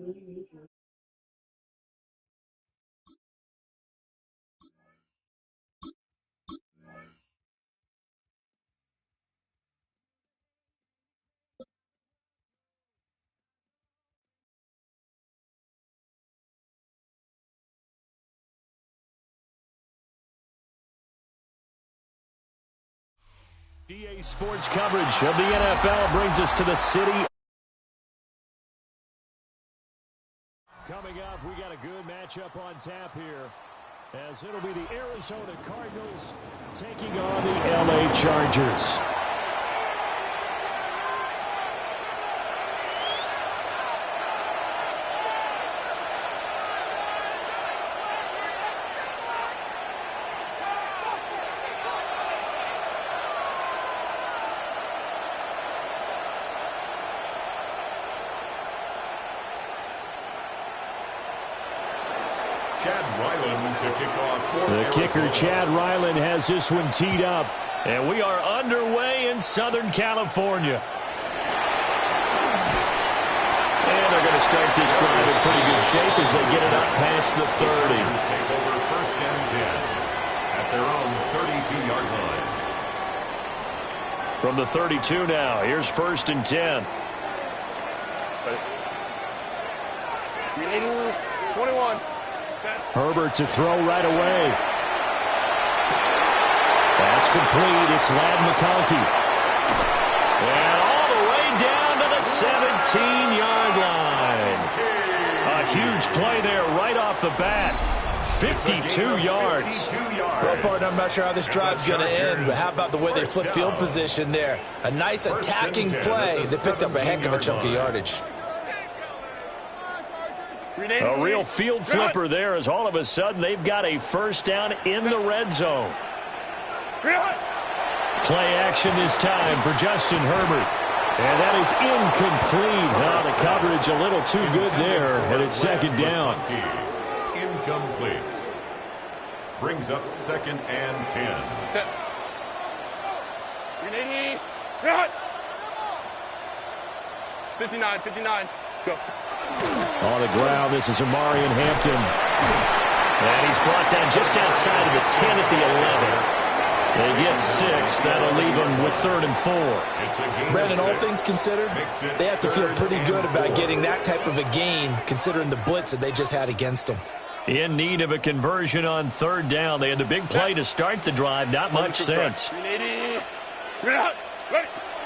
GA Sports coverage of the NFL brings us to the city. Coming up, we got a good matchup on tap here, as it'll be the Arizona Cardinals taking on the LA Chargers. The kicker, Chad Ryland, has this one teed up. And we are underway in Southern California. And they're going to start this drive in pretty good shape as they get it up past the 30. Take over first and 10 at their own 32-yard line. From the 32 now, here's first and 10. 21. Herbert to throw right away. That's complete. It's Ladd McConkey. And all the way down to the 17-yard line. A huge play there right off the bat. 52 yards. Well, partner, I'm not sure how this drive's going to end, but how about the way they flip field position there? A nice attacking play. They picked up a heck of a chunk of yardage. A real field flipper there, as all of a sudden they've got a first down in the red zone. Play action this time for Justin Herbert. And that is incomplete. Now the coverage a little too good there, and it's second down. Incomplete. Brings up second and 10. 59. Go. On the ground, this is Amarian Hampton. And he's brought down just outside of the 10 at the 11. They get 6. That'll leave them with 3rd and 4. Brandon, all things considered, they have to feel pretty good about getting that type of a gain, considering the blitz that they just had against them. In need of a conversion on 3rd down. They had the big play to start the drive. Not much sense.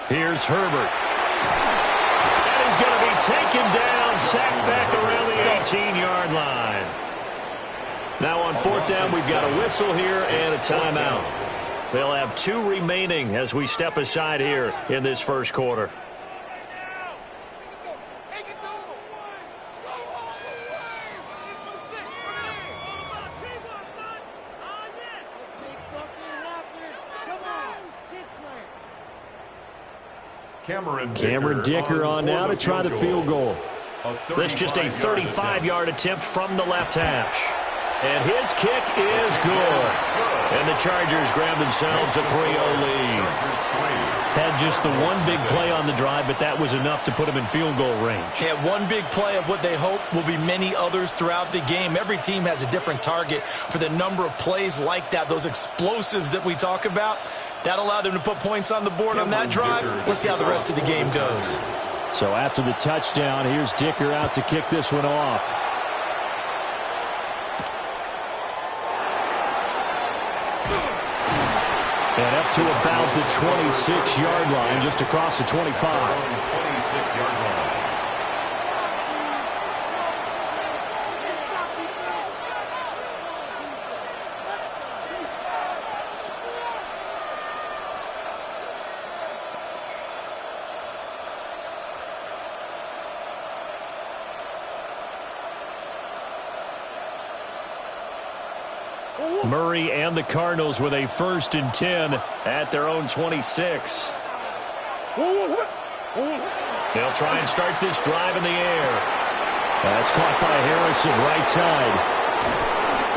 Here's Herbert. And he's going to be taken down, sacked back around the 18-yard line. Now on 4th down, we've got a whistle here and a timeout. They'll have 2 remaining as we step aside here in this first quarter. Cameron Dicker on now to try the field goal. This just a 35-yard attempt from the left hash. And his kick is good. And the Chargers grab themselves a 3-0 lead. Had just the one big play on the drive, but that was enough to put them in field goal range. Yeah, one big play of what they hope will be many others throughout the game. Every team has a different target for the number of plays like that, those explosives that we talk about. That allowed them to put points on the board on that drive. Let's see how the rest of the game goes. So after the touchdown, here's Dicker out to kick this one off. And up to about the 26-yard line, just across the 25. 26-yard line. Murray and the Cardinals with a 1st and 10 at their own 26. They'll try and start this drive in the air. That's caught by Harrison, right side.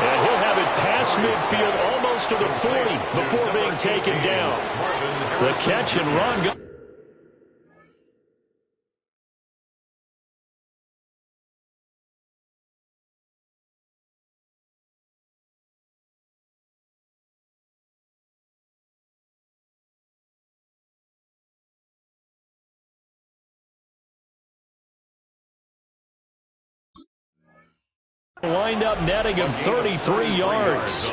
And he'll have it past midfield almost to the 40 before being taken down. The catch and run. Wind up netting him 33 yards.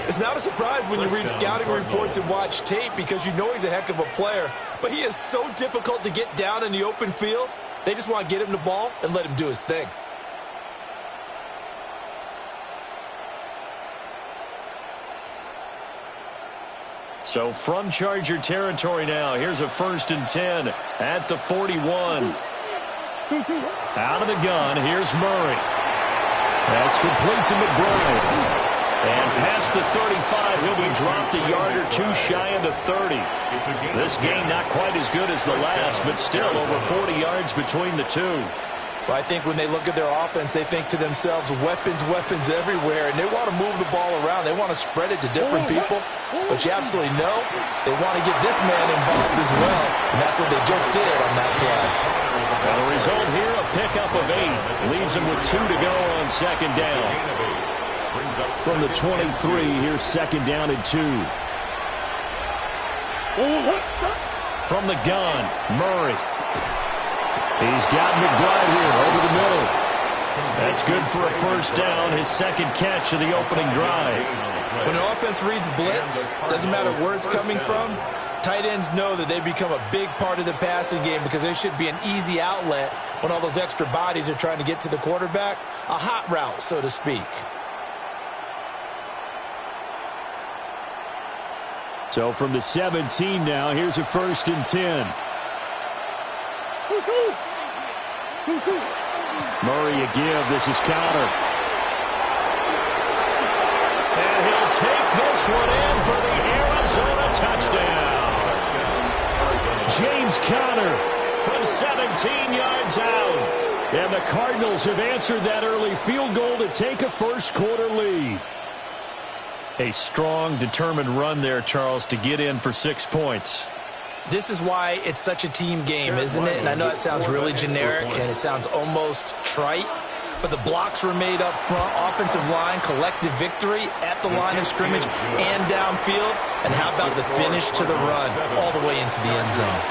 It's not a surprise when you read scouting reports and watch tape because you know he's a heck of a player. But he is so difficult to get down in the open field. They just want to get him the ball and let him do his thing. So from Charger territory now, here's a 1st and 10 at the 41. Out of the gun, here's Murray. That's complete to McBride. And past the 35, he'll be dropped a yard or two shy of the 30. This game not quite as good as the last, but still over 40 yards between the two. Well, I think when they look at their offense, they think to themselves, weapons, weapons everywhere, and they want to move the ball around. They want to spread it to different people, but you absolutely know they want to get this man involved as well, and that's what they just did on that play. Well, the result here, a pickup of 8. Leaves them with 2 to go on 2nd down. From the 23, here's 2nd down and 2. From the gun, Murray. He's got McBride here over the middle. That's good for a 1st down, his 2nd catch of the opening drive. When an offense reads blitz, doesn't matter where it's coming from, tight ends know that they become a big part of the passing game because there should be an easy outlet when all those extra bodies are trying to get to the quarterback. A hot route, so to speak. So from the 17 now, here's a 1st and 10. Murray a give. This is Conner. And he'll take this one in for the Arizona touchdown. James Conner from 17 yards out. And the Cardinals have answered that early field goal to take a first-quarter lead. A strong, determined run there, Charles, to get in for 6 points. This is why it's such a team game, isn't it? And I know it sounds really generic and it sounds almost trite, but the blocks were made up front, offensive line, collective victory at the line of scrimmage and downfield. And how about the finish to the run all the way into the end zone?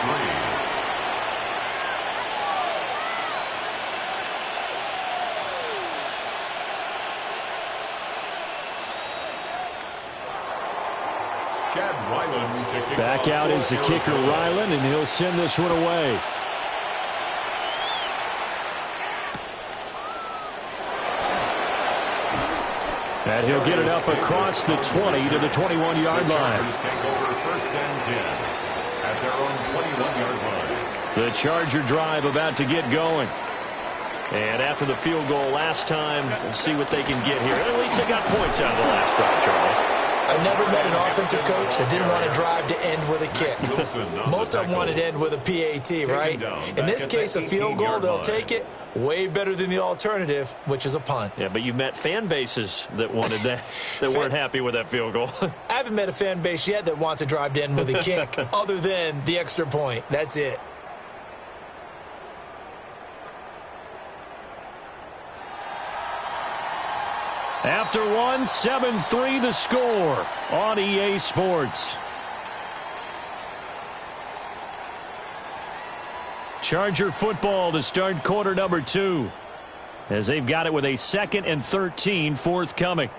Back out is the kicker, Ryland, and he'll send this one away. And he'll get it up across the 20 to the 21-yard line. Take over 1st and 10 at their own 21-yard line. The Charger drive about to get going. And after the field goal last time, we'll see what they can get here. At least they got points out of the last drive, Charles. I've never met an offensive coach that didn't want to drive to end with a kick. Most of them wanted to end with a PAT, right? In this case, a field goal, they'll take it. Way better than the alternative, which is a punt. Yeah, but you met fan bases that wanted that, that weren't happy with that field goal. I haven't met a fan base yet that wants to drive to end with a kick, other than the extra point. That's it. After one, 7-3 the score on EA Sports. Charger football to start quarter number 2, as they've got it with a 2nd and 13 forthcoming.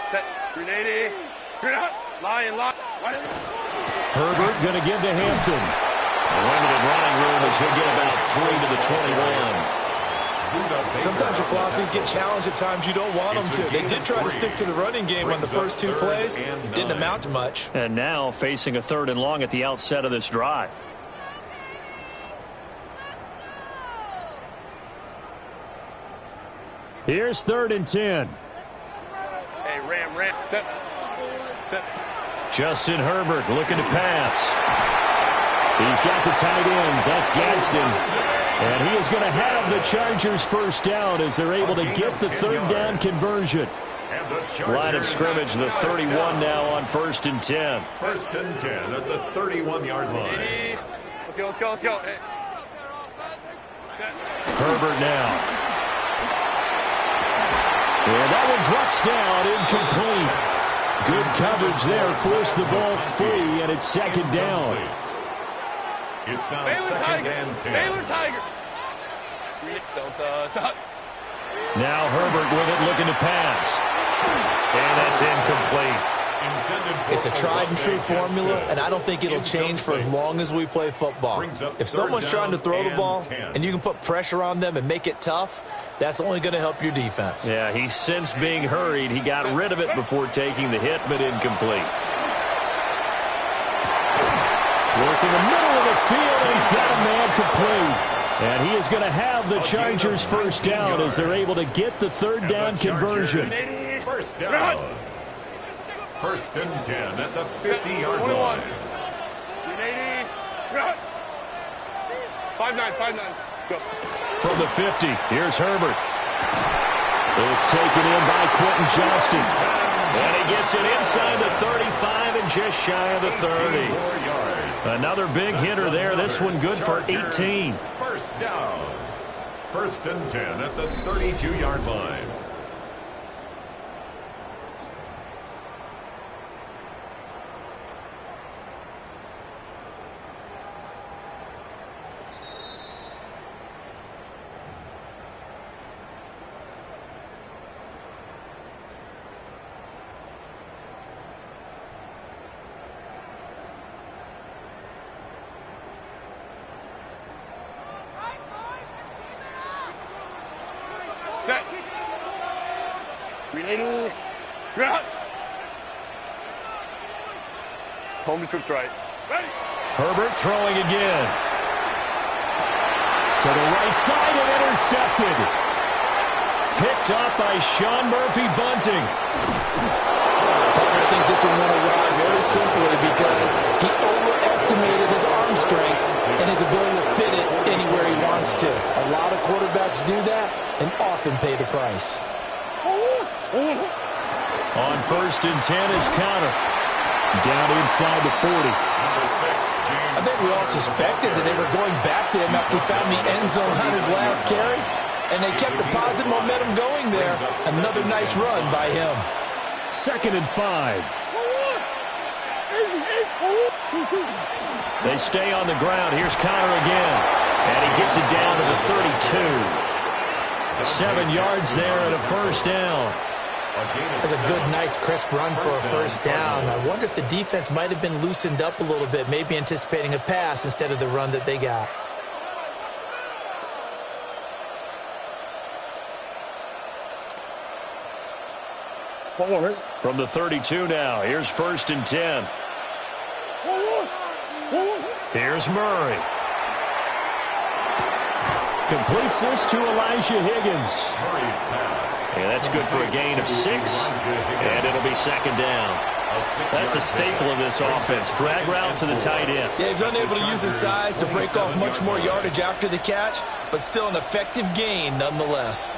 Set. Grenade. Grenade. Lion. Herbert going to give to Hampton. Limited running room as he'll get about 3 to the 21. Sometimes your philosophies get challenged at times you don't want them to. They did try to stick to the running game on the first 2 plays. It didn't amount to much. And now facing a 3rd and long at the outset of this drive. Here's 3rd and 10. Hey, Ram. Set. Justin Herbert looking to pass. He's got the tight end. That's Gadsden. And he is going to have the Chargers first down as they're able to get the 3rd down conversion. Line of scrimmage, the 31 now on 1st and 10. 1st and 10 at the 31-yard line. Let's go. Hey. Herbert now. And that one drops down, incomplete. Good coverage there, forced the ball free, and it's 2nd down. It's now Baylor second Tiger. and 10. Baylor Tiger. Stop. Now Herbert with it, looking to pass. And that's incomplete. It's a tried and true formula, and I don't think it'll change for as long as we play football. If someone's trying to throw the ball and you can put pressure on them and make it tough, that's only going to help your defense. Yeah, he sensed being hurried. He got rid of it before taking the hit, but incomplete. Work in the middle of the field, and he's got a man complete. And he is going to have the Chargers first down as they're able to get the third down conversion. First down. First and 10 at the 50-yard line. 5-9. Go. From the 50, here's Herbert. It's taken in by Quentin Johnston. And he gets it inside the 35 and just shy of the 30. Another big hitter there. This one good for 18. First down. First and 10 at the 32-yard line. Set. Ready. Run. Home trips right. Ready. Herbert throwing again. To the right side and intercepted. Picked up by Sean Murphy-Bunting. I think this one went away very simply because he overestimated his arm strength and his ability to fit it anywhere he wants to. A lot of quarterbacks do that and often pay the price. On first and 10 is Connor. Down inside the 40. I think we all suspected that they were going back to him after he found the end zone on his last carry, and they kept the positive momentum going there. Another nice run by him. Second and 5. They stay on the ground. Here's Connor again. And he gets it down to the 32. 7 yards there and a first down. That's a good, nice, crisp run for a first down. I wonder if the defense might have been loosened up a little bit, maybe anticipating a pass instead of the run that they got. From the 32 now, here's first and 10. Here's Murray. Completes this to Elijah Higgins. And that's good for a gain of 6. And it'll be second down. That's a staple of this offense. Drag route to the tight end. Yeah, he's unable to use his size to break off much more yardage after the catch, but still an effective gain nonetheless.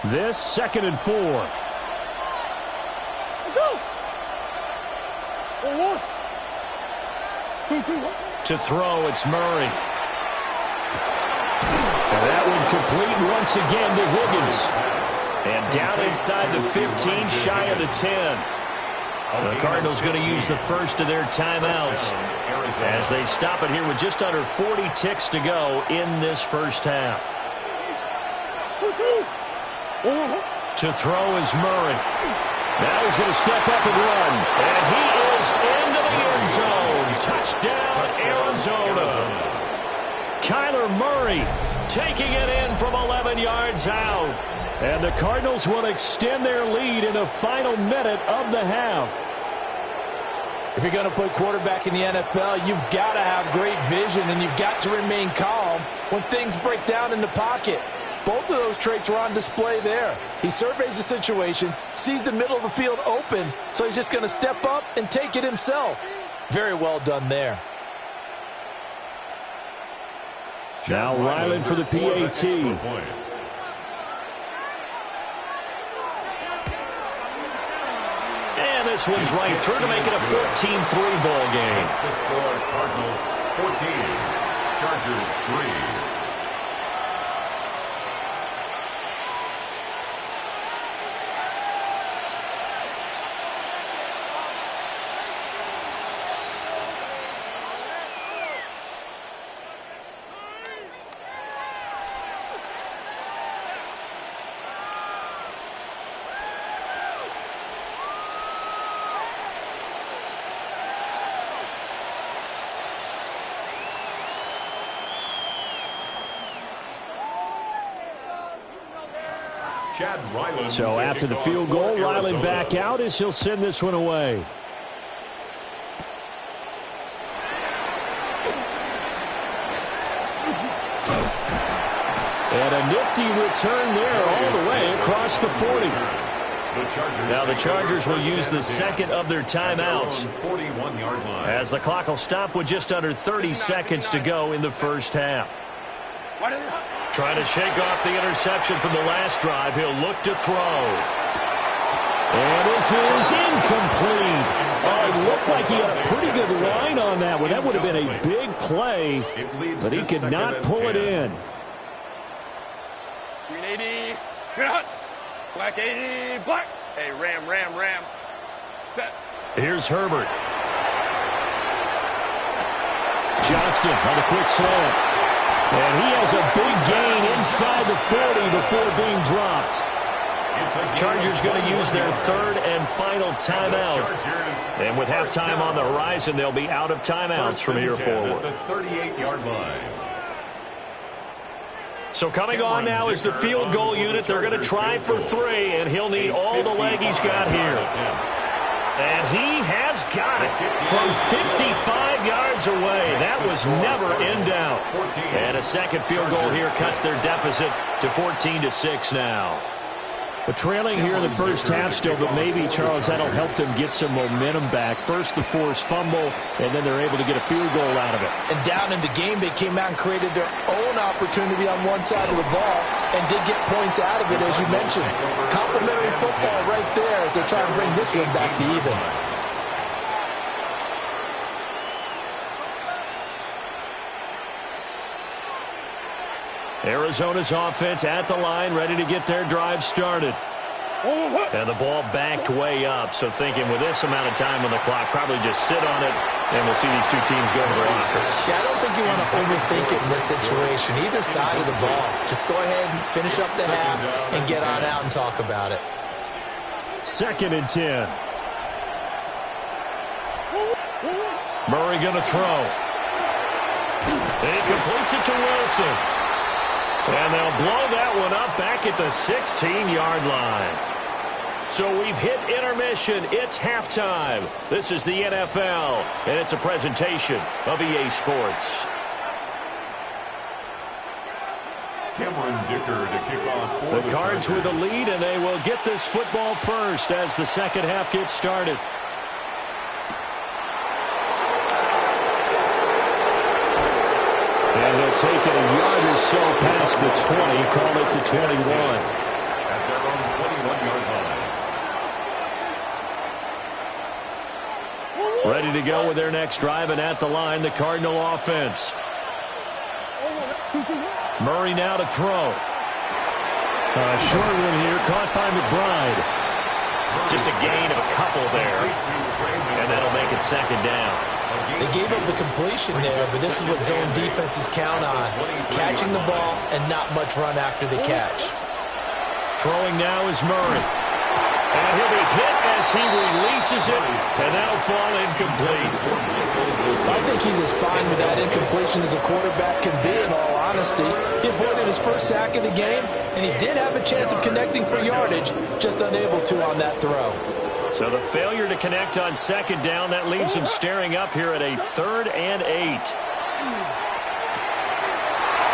This second and 4. To throw, it's Murray. And that one complete once again to Higgins. And down inside the 15, shy of the 10. The Cardinals going to use the first of their timeouts as they stop it here with just under 40 ticks to go in this first half. To throw is Murray. Now he's going to step up and run. And he is into the end zone. Touchdown, Arizona. Kyler Murray taking it in from 11 yards out. And the Cardinals will extend their lead in the final minute of the half. If you're going to play quarterback in the NFL, you've got to have great vision, and you've got to remain calm when things break down in the pocket. Both of those traits were on display there. He surveys the situation, sees the middle of the field open, so he's just going to step up and take it himself. Very well done there. Now Ryland for the PAT. And this one's right through to make it a 14-3 ball game. It's the score, Cardinals 14, Chargers 3. So after the field goal, Ryland back out as he'll send this one away. And a nifty return there all the way across the 40. Now the Chargers will use the second of their timeouts as the clock will stop with just under 30 seconds to go in the first half. Trying to shake off the interception from the last drive. He'll look to throw. And this is incomplete. Oh, it looked like he had a pretty good line on that one. That would have been a big play, but he could not pull it in. Green 80. Cut. Black 80. Black. Hey, ram. Set. Here's Herbert. Johnston on the quick slant. And he has a big gain inside the 40 before being dropped. Chargers going to use their third and final timeout. And with halftime on the horizon, they'll be out of timeouts from here forward. The 38-yard line. So coming on now is the field goal unit. They're going to try for 3, and he'll need all the leg he's got here. And he has got it from 55 yards away. That was never in doubt. And a second field goal here cuts their deficit to 14-6 now. But trailing here in the first half still, but maybe, Charles, that'll help them get some momentum back. First the forced fumble, and then they're able to get a field goal out of it. And down in the game, they came out and created their own opportunity on one side of the ball and did get points out of it, as you mentioned. Complimentary football right there as they try to bring this one back to even. Arizona's offense at the line, ready to get their drive started. And the ball backed way up, so thinking with this amount of time on the clock, probably just sit on it, and we'll see these two teams go for offense. Yeah, I don't think you want to overthink it in this situation, either side of the ball. Just go ahead and finish up the half and get on out and talk about it. 2nd and 10. Murray going to throw. And he completes it to Wilson. And they'll blow that one up back at the 16-yard line. So we've hit intermission. It's halftime. This is the NFL, and it's a presentation of EA Sports. Cameron Dicker to kick off for the Cards with the lead, and they will get this football first as the second half gets started. And they'll take it a yard or so past the 20, call it the 21. At their own 21-yard line. Ready to go with their next drive, and at the line, the Cardinal offense. Murray now to throw. A short one here, caught by McBride. Just a gain of a couple there, and that'll make it second down. They gave up the completion there, but this is what zone defenses count on. Catching the ball and not much run after the catch. Throwing now is Murray. And he'll be hit as he releases it, and that'll fall incomplete. I think he's as fine with that incompletion as a quarterback can be, in all honesty. He avoided his first sack of the game, and he did have a chance of connecting for yardage, just unable to on that throw. So the failure to connect on second down, that leaves him staring up here at a 3rd and 8.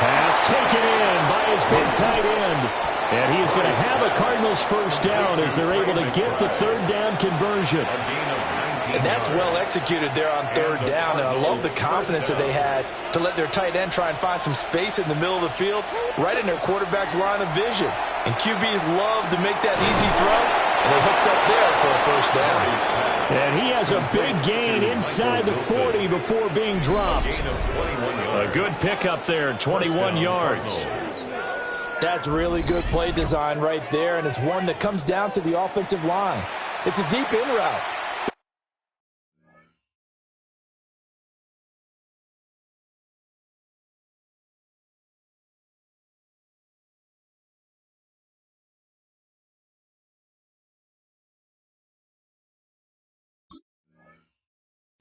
Pass taken in by his big tight end. And he is going to have a Cardinals first down as they're able to get the 3rd down conversion. And that's well executed there on 3rd down. And I love the confidence that they had to let their tight end try and find some space in the middle of the field, right in their quarterback's line of vision. And QBs love to make that easy throw. And they hooked up there for a first down. And he has a big gain inside the 40 before being dropped. A good pickup there, 21 yards. That's really good play design right there, and it's one that comes down to the offensive line. It's a deep in route.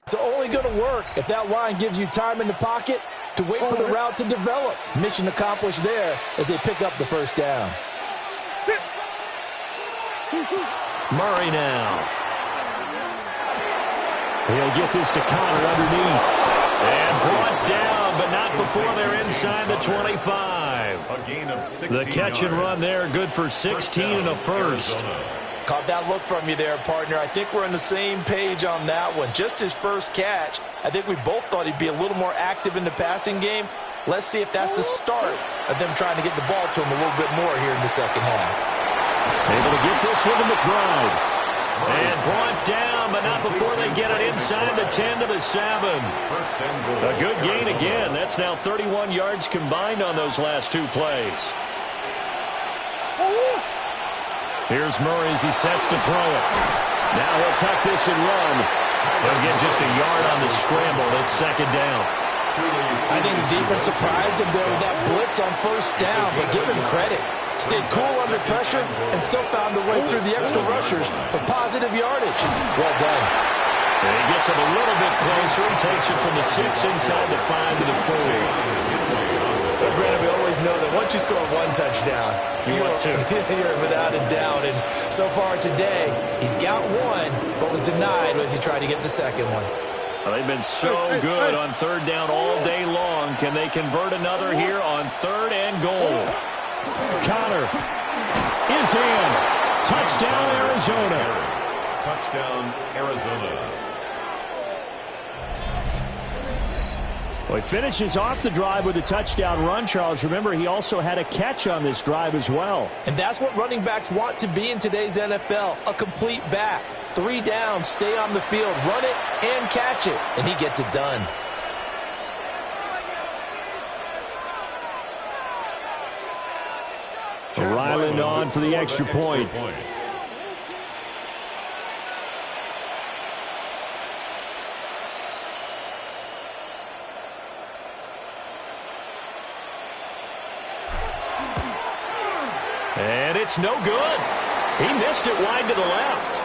It's only going to work if that line gives you time in the pocket to wait for the route to develop. Mission accomplished there as they pick up the first down. Murray now. He'll get this to Connor underneath. And brought down, but not before they're inside the 25. A gain of 16 The catch and run there, good for 16 and a first. Caught that look from you there, partner. I think we're on the same page on that one. Just his first catch. I think we both thought he'd be a little more active in the passing game. Let's see if that's the start of them trying to get the ball to him a little bit more here in the second half. Able to get this with the McBride. And brought down, but not before they get it inside the 10 to the 7. A good gain again. That's now 31 yards combined on those last two plays. Here's Murray as he sets to throw it. Now he'll tuck this and run. He'll get just a yard on the scramble. It's second down. I think the defense surprised him there with that blitz on first down, but give him credit. Stayed cool under pressure and still found a way through the extra rushers for positive yardage. Well done. And he gets it a little bit closer. He takes it from the 6 inside the 5 to the 4. But Brandon, we always know that once you score one touchdown, you're without a doubt. And so far today, he's got one, but was denied as he tried to get the second one. Well, they've been so good on third down all day long. Can they convert another here on 3rd and goal? Connor is in. Touchdown, Arizona. Touchdown, Arizona. Well, he finishes off the drive with a touchdown run, Charles. Remember, he also had a catch on this drive as well. And that's what running backs want to be in today's NFL, a complete back. 3 down, stay on the field, run it, and catch it. And he gets it done. Ryland on for the extra point. And it's no good. He missed it wide to the left.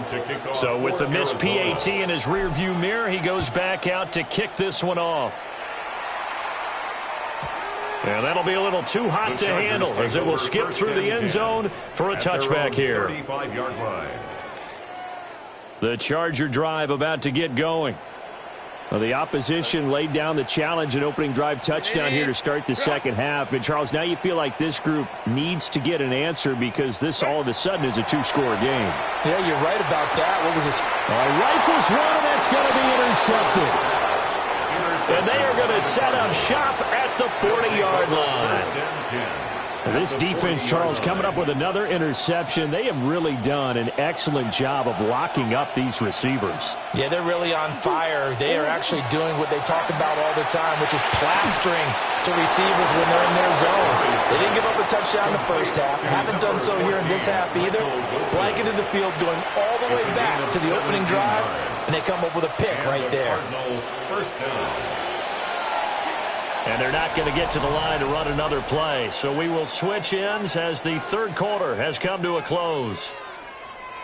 To kick off. So with the missed PAT in his rearview mirror, he goes back out to kick this one off. And that'll be a little too hot to handle as it will skip through the end zone for a touchback here. 35-yard line. The Charger drive about to get going. Well, the opposition laid down the challenge and opening drive touchdown here to start the second half. And, Charles, now you feel like this group needs to get an answer because this all of a sudden is a 2-score game. Yeah, you're right about that. What was this? Rifles one, and that's going to be intercepted. And they are going to set up shop at the 40-yard line. This defense, Charles, coming up with another interception. They have really done an excellent job of locking up these receivers. Yeah, they're really on fire. They are actually doing what they talk about all the time, which is plastering to receivers when they're in their zones. They didn't give up a touchdown in the first half. Haven't done so here in this half either. Blanketed the field going all the way back to the opening drive, and they come up with a pick right there. First down. And they're not going to get to the line to run another play. So we will switch ends as the third quarter has come to a close.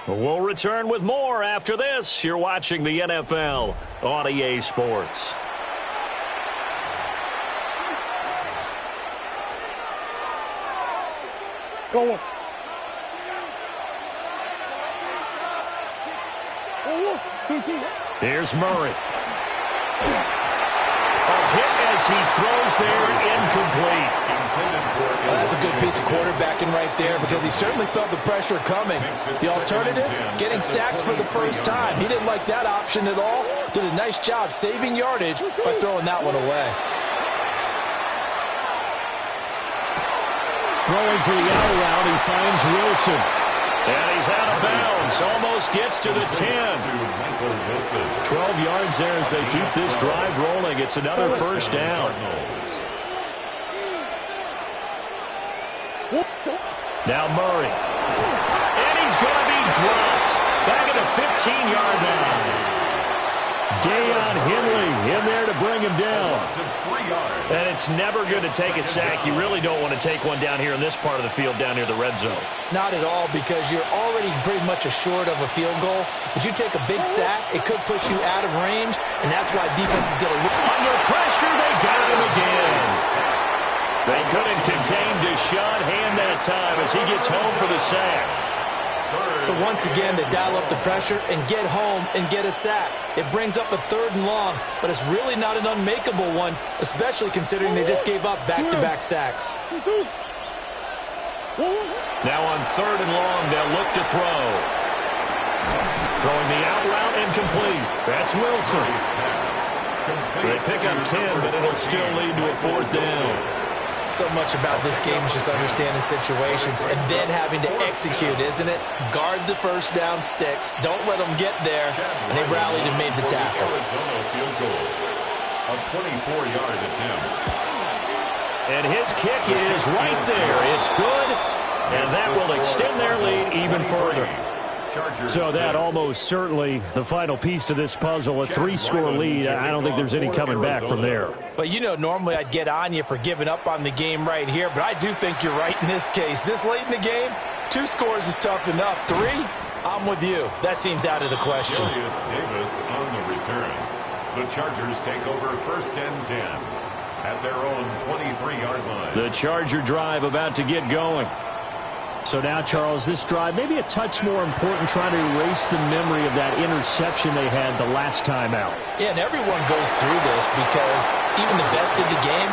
We'll return with more after this. You're watching the NFL on EA Sports. Go on. Here's Murray. Hit as he throws there, incomplete. Well, that's a good piece of quarterbacking right there because he certainly felt the pressure coming. The alternative, getting sacked for the first time. He didn't like that option at all. Did a nice job saving yardage by throwing that one away. Throwing for the out route, he finds Wilson. And he's out of bounds. Almost gets to the 10. 12 yards there as they keep this drive rolling. It's another first down. Now Murray. And he's going to be dropped. Back at the 15-yard line. Deion Henley in there to bring bring him down. Loss of 3 yards. And it's never good to take a sack. You really don't want to take one down here in this part of the field, down near the red zone. Not at all, because you're already pretty much assured of a field goal. But you take a big sack, it could push you out of range, and that's why defense is going to look. Under pressure, they got him again. They couldn't contain Deshaun Hand that time as he gets home for the sack. So once again, they dial up the pressure and get home and get a sack. It brings up a 3rd and long, but it's really not an unmakeable one, especially considering they just gave up back-to-back sacks. Now on 3rd and long, they'll look to throw. Throwing the out route incomplete. That's Wilson. They pick up 10, but it'll still lead to a 4th down. So much about this game is just understanding situations and then having to execute, isn't it? Guard the first down sticks. Don't let them get there. And they rallied and made the tackle. Arizona field goal. A 24-yard attempt. And his kick is right there. It's good. And that will extend their lead even further. So that almost certainly the final piece to this puzzle, a 3-score lead. I don't think there's any coming back from there. But, you know, normally I'd get on you for giving up on the game right here, but I do think you're right in this case. This late in the game, 2 scores is tough enough. 3, I'm with you. That seems out of the question. Julius Davis on the return. The Chargers take over 1st and 10 at their own 23-yard line. The Charger drive about to get going. So now, Charles, this drive maybe a touch more important, trying to erase the memory of that interception they had the last time out. Yeah, and everyone goes through this because even the best in the game,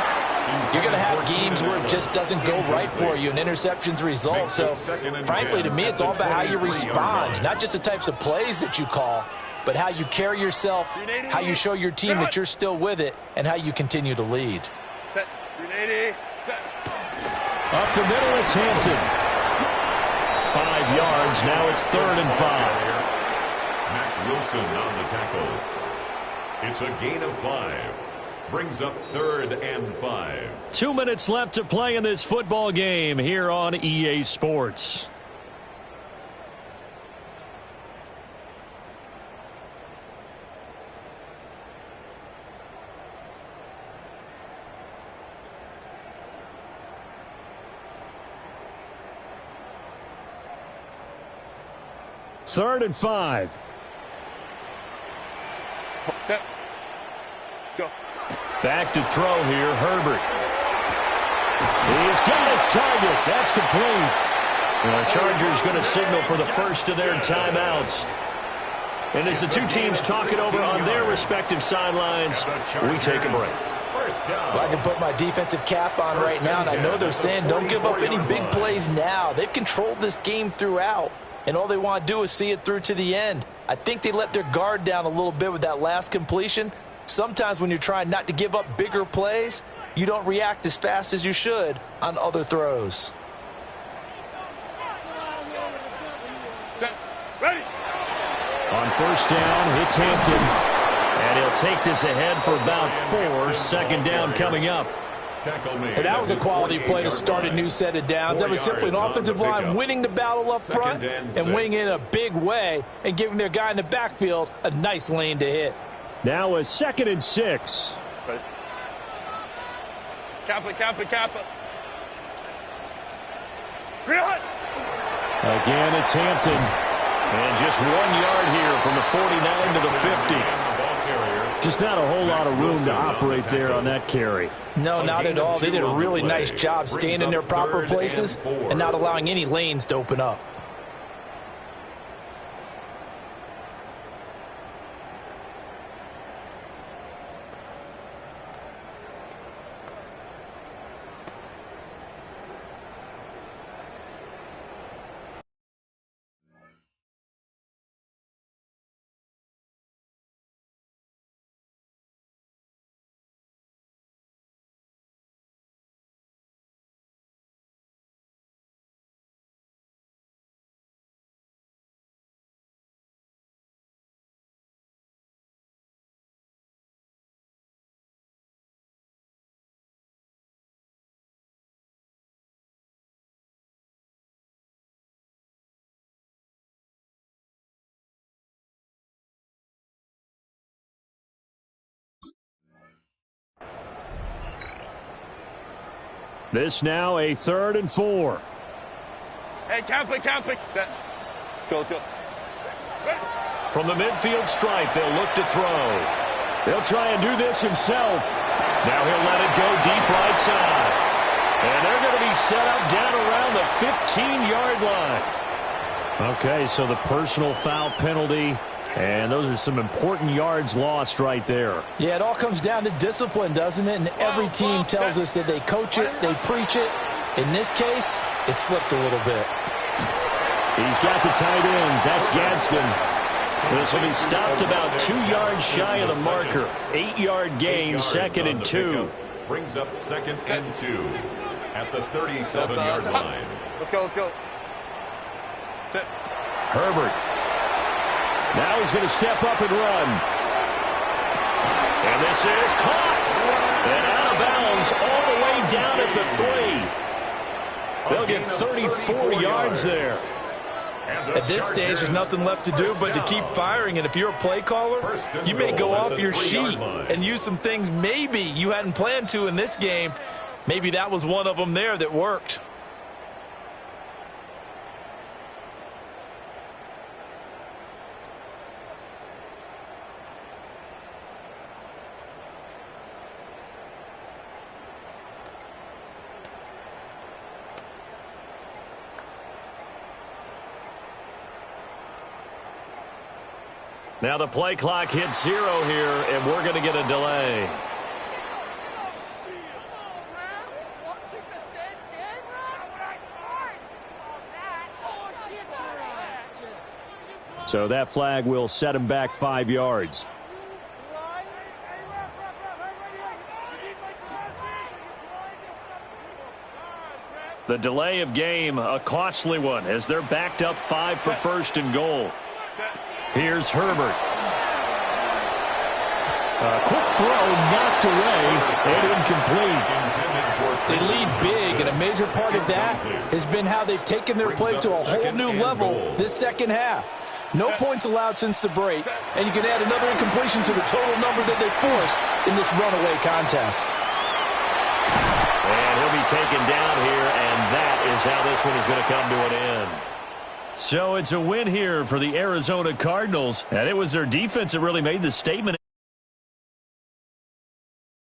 you're going to have games where it just doesn't go right for you and interceptions result. So, frankly, to me, it's all about how you respond, not just the types of plays that you call, but how you carry yourself, how you show your team that you're still with it, and how you continue to lead. Set. 380. Set. Up the middle, it's Hampton. 5 yards. Now it's 3rd and 5. Mac Wilson on the tackle. It's a gain of 5. Brings up 3rd and 5. 2 minutes left to play in this football game here on EA Sports. Third and 5. Set. Go. Back to throw here, Herbert. He's got his target. That's complete. The Chargers going to signal for the first of their timeouts. And as the two teams talk it over on their respective sidelines, we take a break. Well, I can put my defensive cap on right now, and I know they're saying don't give up any big plays now. They've controlled this game throughout, and all they want to do is see it through to the end. I think they let their guard down a little bit with that last completion. Sometimes when you're trying not to give up bigger plays, you don't react as fast as you should on other throws. Set. Ready. On first down, it's Hampton. And he'll take this ahead for about 4. Second down coming up. And that was a quality play to start a new set of downs. That was simply an offensive line winning the battle up front and winning it in a big way and giving their guy in the backfield a nice lane to hit. Now a 2nd and 6. Kappa, Kappa, Kappa. Real hot. Again, it's Hampton. And just 1 yard here from the 49 to the 50. Just not a whole lot of room to operate there on that carry. No, not at all. They did a really nice job staying in their proper places and not allowing any lanes to open up. This now a 3rd and 4. Hey, count it. Set. Let's go. From the midfield stripe, they'll look to throw. He'll try and do this himself. Now he'll let it go deep right side. And they're going to be set up down around the 15-yard line. Okay, so the personal foul penalty, and those are some important yards lost right there. Yeah, it all comes down to discipline, doesn't it? And every team tells us that they coach it, they preach it. In this case, it slipped a little bit. He's got the tight end. That's Gadsden. This will be stopped about 2 yards shy of the marker. 8-yard gain, 2nd and 2. Brings up 2nd and 2 at the 37-yard line. Let's go. Set. Herbert. Now he's going to step up and run. And this is caught. And out of bounds all the way down at the 3. They'll get 34 yards there. At this stage, there's nothing left to do but to keep firing. And if you're a play caller, you may go off your sheet and use some things maybe you hadn't planned to in this game. Maybe that was one of them there that worked. Now the play clock hits 0 here, and we're going to get a delay. So that flag will set him back 5 yards. The delay of game, a costly one, as they're backed up 5 for 1st and goal. Here's Herbert. A quick throw knocked away and incomplete. They lead big, and a major part of that has been how they've taken their play to a whole new level this second half. No points allowed since the break, and you can add another incompletion to the total number that they forced in this runaway contest. And he'll be taken down here, and that is how this one is going to come to an end. So it's a win here for the Arizona Cardinals, and it was their defense that really made the statement.